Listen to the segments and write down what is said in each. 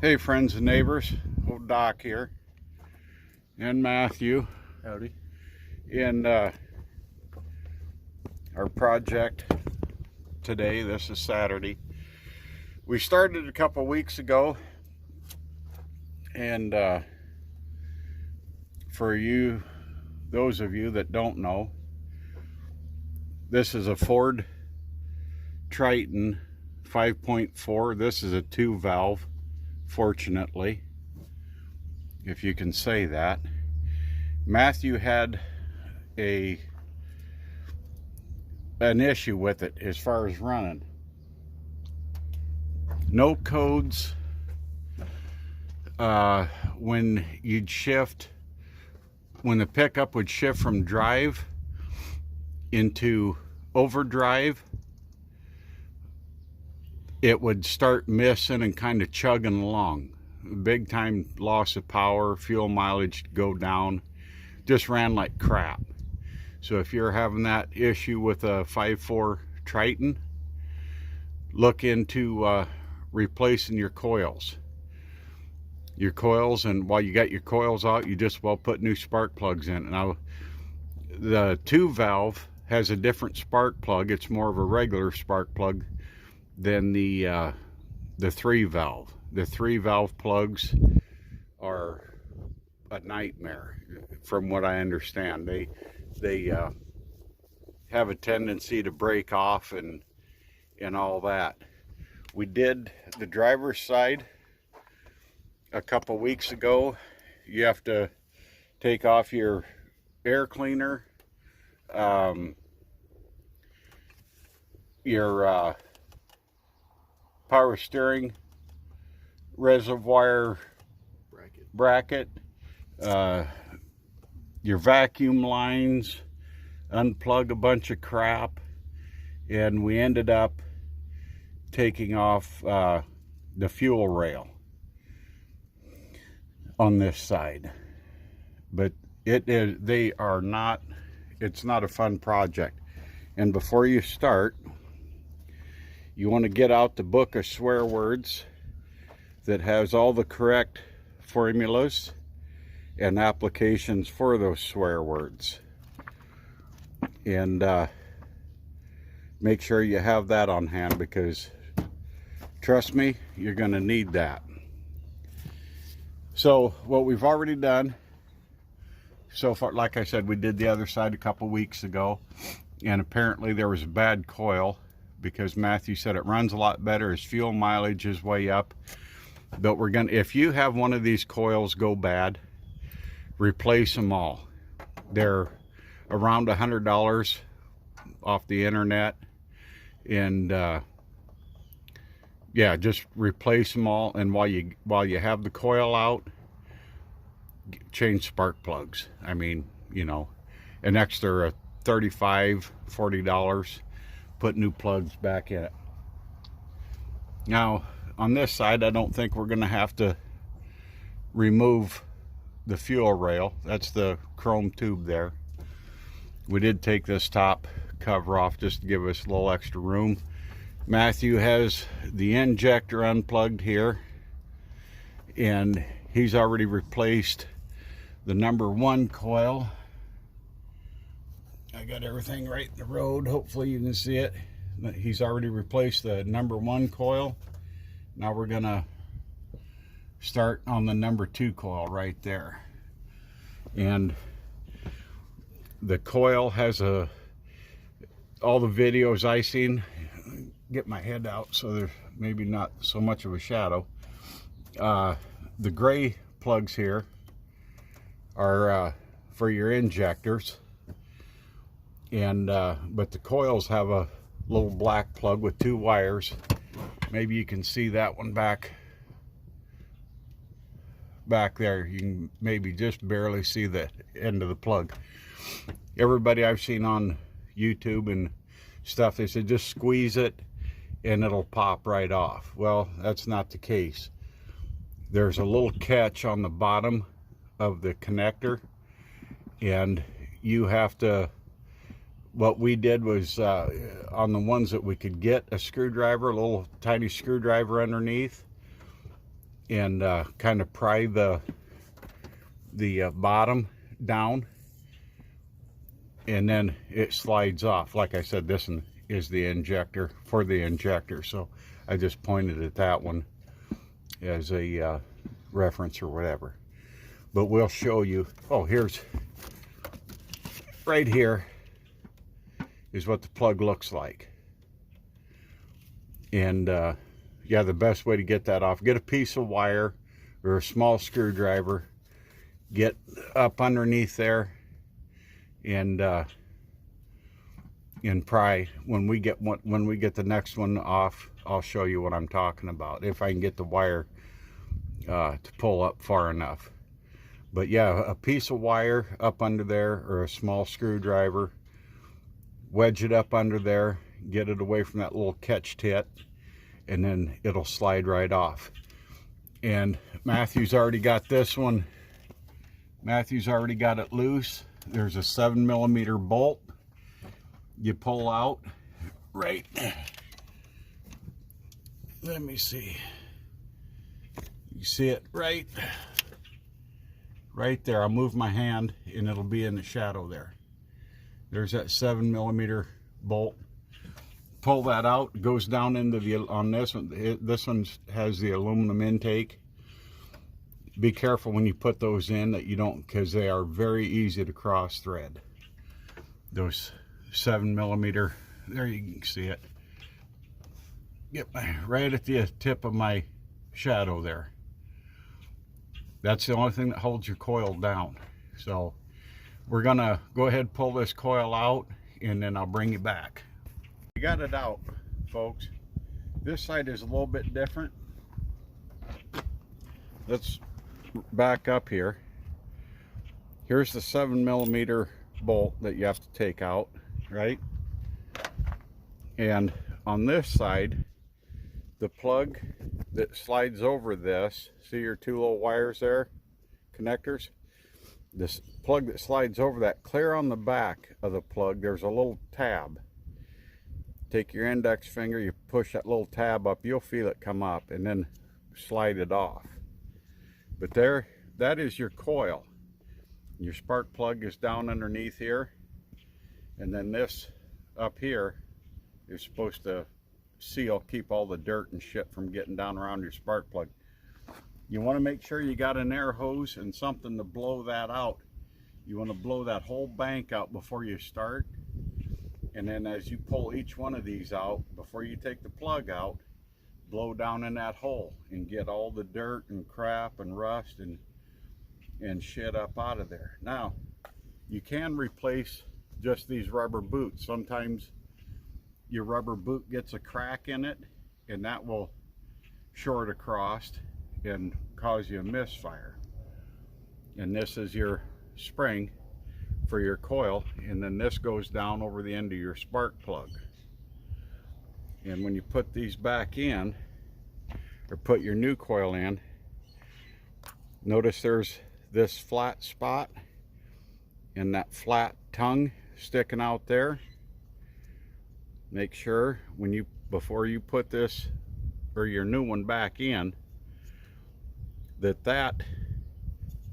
Hey friends and neighbors, old Doc here, and Matthew. Howdy. In our project today, this is Saturday. We started a couple weeks ago, and for those of you that don't know, this is a Ford Triton 5.4. This is a 2-valve. Fortunately, if you can say that. Matthew had an issue with it as far as running. No codes when you'd shift, when the pickup would shift from drive into overdrive, it would start missing and kind of chugging along. Big time loss of power, fuel mileage go down, just ran like crap. So if you're having that issue with a 5.4 Triton, look into replacing your coils. And while you got your coils out, you just well put new spark plugs in. Now, the 2-valve has a different spark plug. It's more of a regular spark plug than the 3-valve. The 3-valve plugs are a nightmare, from what I understand. They have a tendency to break off and all that. We did the driver's side a couple weeks ago. You have to take off your air cleaner, your power steering reservoir bracket, your vacuum lines, unplug a bunch of crap, and we ended up taking off the fuel rail on this side. But it's not a fun project. And before you start, you want to get out the book of swear words that has all the correct formulas and applications for those swear words. And make sure you have that on hand, because trust me, you're going to need that. So what we've already done so far, like I said, we did the other side a couple weeks ago, and apparently there was a bad coil, because Matthew said it runs a lot better, his fuel mileage is way up. But if you have one of these coils go bad, replace them all. They're around $100 off the internet, and yeah, just replace them all. And while you have the coil out, change spark plugs. I mean, you know, an extra $35-40, put new plugs back in it. Now on this side, I don't think we're going to have to remove the fuel rail. That's the chrome tube there. We did take this top cover off just to give us a little extra room. Matthew has the injector unplugged here, and he's already replaced the #1 coil. I got everything right in the road. Hopefully you can see it. He's already replaced the #1 coil. Now we're gonna start on the #2 coil right there. And the coil has all the videos I seen, get my head out so there's maybe not so much of a shadow. The gray plugs here are for your injectors, and but the coils have a little black plug with 2 wires. Maybe you can see that one back there. You can maybe just barely see the end of the plug. Everybody I've seen on YouTube and stuff, they said just squeeze it and it'll pop right off. Well, that's not the case. There's a little catch on the bottom of the connector, and you have to, what we did was on the ones that we could get a screwdriver, a little tiny screwdriver underneath, and kind of pry the bottom down, and then it slides off. Like I said, this one is the injector for the injector, so I just pointed at that one as a reference or whatever. But we'll show you. Oh, here's right here is what the plug looks like. And yeah, the best way to get that off, get a piece of wire or a small screwdriver, get up underneath there, and pry. When we get the next one off, I'll show you what I'm talking about, if I can get the wire to pull up far enough. But yeah, a piece of wire up under there, or a small screwdriver, wedge it up under there, get it away from that little catch tit, and then it'll slide right off. And Matthew's already got this one. Matthew's already got it loose. There's a 7mm bolt you pull out right. Let me see. You see it right there. I'll move my hand and it'll be in the shadow there. There's that 7mm bolt. Pull that out. It goes down into the, on this one. This one has the aluminum intake. Be careful when you put those in that you don't, because they are very easy to cross thread. Those 7mm, there you can see it. Get right at the tip of my shadow there. That's the only thing that holds your coil down. So we're gonna go ahead and pull this coil out, and then I'll bring you back. We got it out, folks. This side is a little bit different. Let's back up here. Here's the 7mm bolt that you have to take out, right? And on this side, the plug that slides over this, see your two little wires there, connectors? This plug that slides over that, clear on the back of the plug, there's a little tab. Take your index finger, you push that little tab up, you'll feel it come up, and then slide it off. But there, that is your coil. Your spark plug is down underneath here, and then this up here is supposed to seal, keep all the dirt and shit from getting down around your spark plug. You want to make sure you got an air hose and something to blow that out. You want to blow that whole bank out before you start, and then as you pull each one of these out, before you take the plug out, blow down in that hole and get all the dirt and crap and rust and shit up out of there. Now, you can replace just these rubber boots. Sometimes your rubber boot gets a crack in it, and that will short across and cause you a misfire. And this is your spring for your coil, and then this goes down over the end of your spark plug. And when you put these back in, or put your new coil in, notice there's this flat spot and that flat tongue sticking out there. Make sure when you, before you put this or your new one back in, that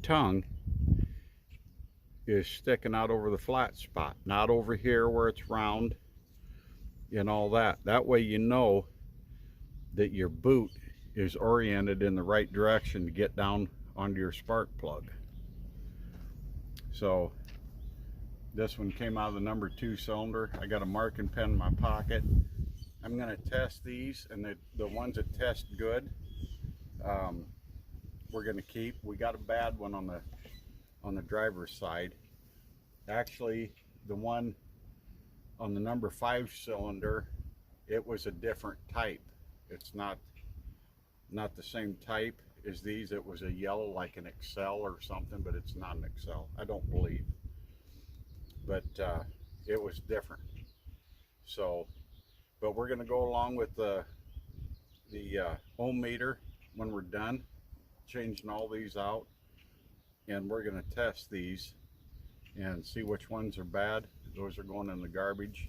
tongue is sticking out over the flat spot, not over here where it's round and all that. That way you know that your boot is oriented in the right direction to get down onto your spark plug. So this one came out of the number 2 cylinder. I got a marking pen in my pocket. I'm going to test these, and the ones that test good, we're going to keep. We got a bad one on the driver's side. Actually, the one on the number 5 cylinder, it was a different type. It's not the same type as these. It was a yellow, like an Excel or something, but it's not an Excel, I don't believe. But it was different. So, but we're going to go along with the ohm meter when we're done changing all these out, and we're going to test these and see which ones are bad. Those are going in the garbage.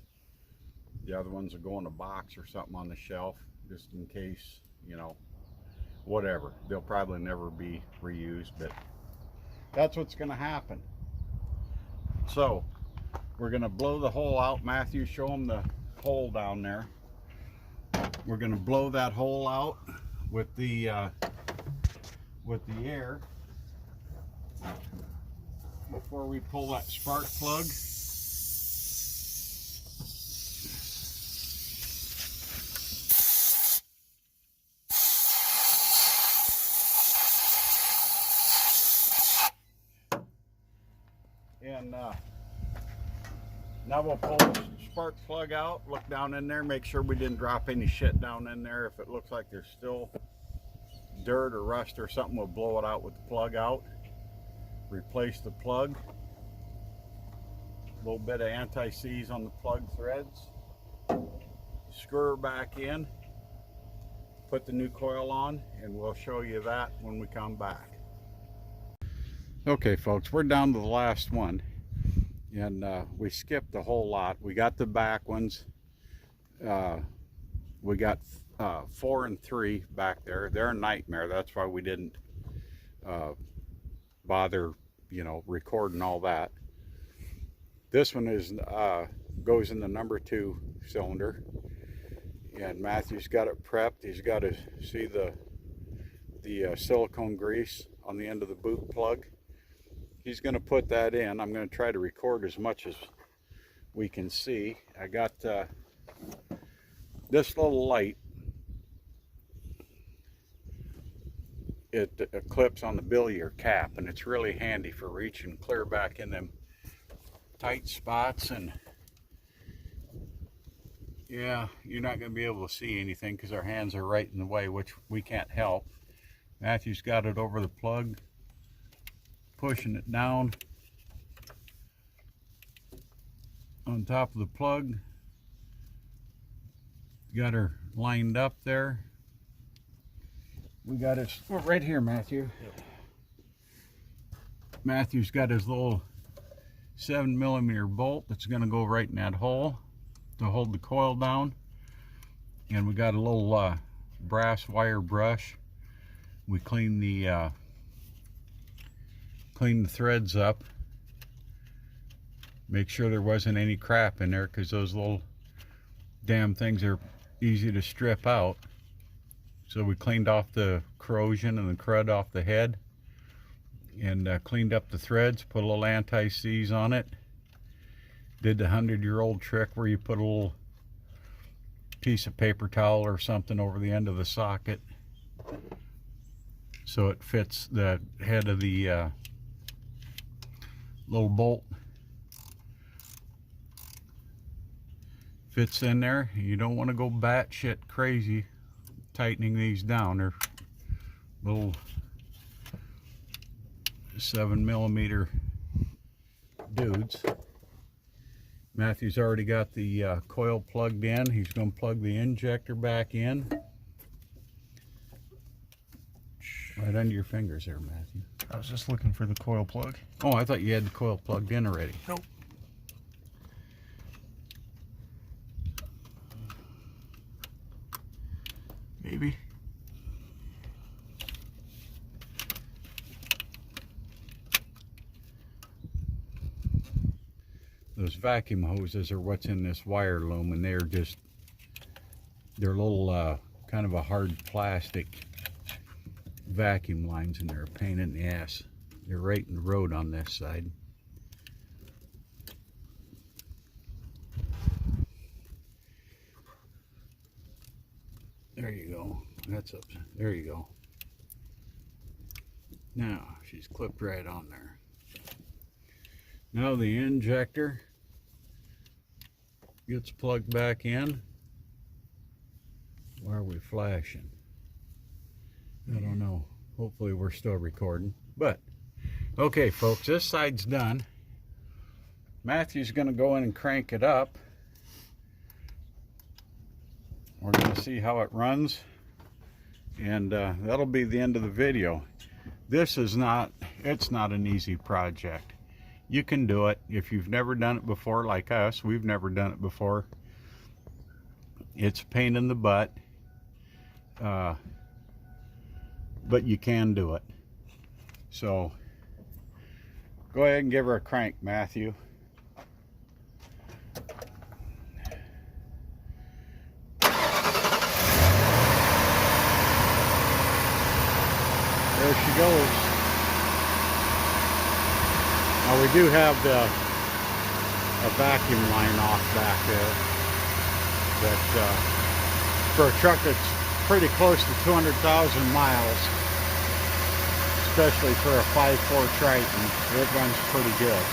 The other ones are going in a box or something on the shelf, just in case, you know, whatever. They'll probably never be reused, but that's what's going to happen. So we're going to blow the hole out. Matthew, show them the hole down there. We're going to blow that hole out with the air before we pull that spark plug. And now we'll pull the spark plug out, look down in there, make sure we didn't drop any shit down in there. If it looks like there's still dirt or rust or something, we'll blow it out with the plug out. Replace the plug. A little bit of anti-seize on the plug threads. Screw her back in. Put the new coil on, and we'll show you that when we come back. Okay folks, we're down to the last one, and we skipped a whole lot. We got the back ones. We got 4 and 3 back there. They're a nightmare. That's why we didn't bother, you know, recording all that. This one is goes in the number 2 cylinder, and Matthew's got it prepped. He's got to see the silicone grease on the end of the boot plug. He's going to put that in. I'm going to try to record as much as we can see. I got this little light. It clips on the billiard cap, and it's really handy for reaching clear back in them tight spots. And yeah, you're not going to be able to see anything because our hands are right in the way, which we can't help. Matthew's got it over the plug, pushing it down on top of the plug. Got her lined up there. We got his, oh, right here, Matthew. Yep. Matthew's got his little 7mm bolt that's going to go right in that hole to hold the coil down. And we got a little brass wire brush. We clean the threads up. Make sure there wasn't any crap in there, because those little damn things are easy to strip out. So we cleaned off the corrosion and the crud off the head, and cleaned up the threads, put a little anti-seize on it. Did the 100-year-old trick where you put a little piece of paper towel or something over the end of the socket so it fits the head of the little bolt. Fits in there. You don't want to go batshit crazy tightening these down. They're little 7mm dudes. Matthew's already got the coil plugged in. He's going to plug the injector back in. Right under your fingers there, Matthew. I was just looking for the coil plug. Oh, I thought you had the coil plugged in already. Nope. Maybe. Those vacuum hoses are what's in this wire loom, and they're little kind of a hard plastic vacuum lines, and they're a pain in the ass. They're right in the road on this side. There you go. That's up. There you go. Now she's clipped right on there. Now the injector gets plugged back in. Why are we flashing? I don't know. Hopefully we're still recording. But okay folks, this side's done. Matthew's going to go in and crank it up. We're going to see how it runs, and that'll be the end of the video. This is not, it's not an easy project. You can do it if you've never done it before, like us. We've never done it before. It's a pain in the butt. but you can do it. So go ahead and give her a crank, Matthew. There she goes. Now we do have a vacuum line off back there, but for a truck that's pretty close to 200,000 miles, especially for a 5.4 Triton, it runs pretty good.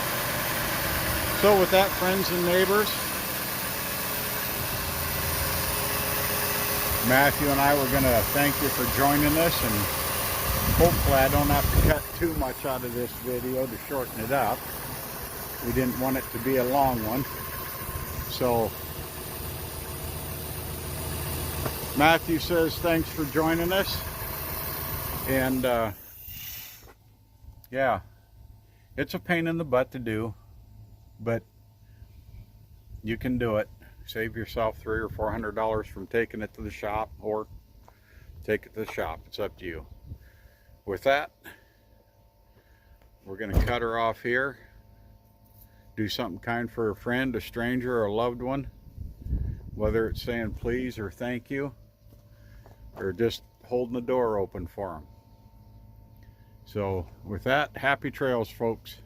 So with that, friends and neighbors, Matthew and I were going to thank you for joining us, and hopefully I don't have to cut too much out of this video to shorten it up. We didn't want it to be a long one. So Matthew says thanks for joining us. And yeah, it's a pain in the butt to do, but you can do it. Save yourself $300 or $400 from taking it to the shop, or take it to the shop. It's up to you. With that, we're going to cut her off here. Do something kind for a friend, a stranger, or a loved one. Whether it's saying please or thank you, or just holding the door open for them. So with that, happy trails, folks.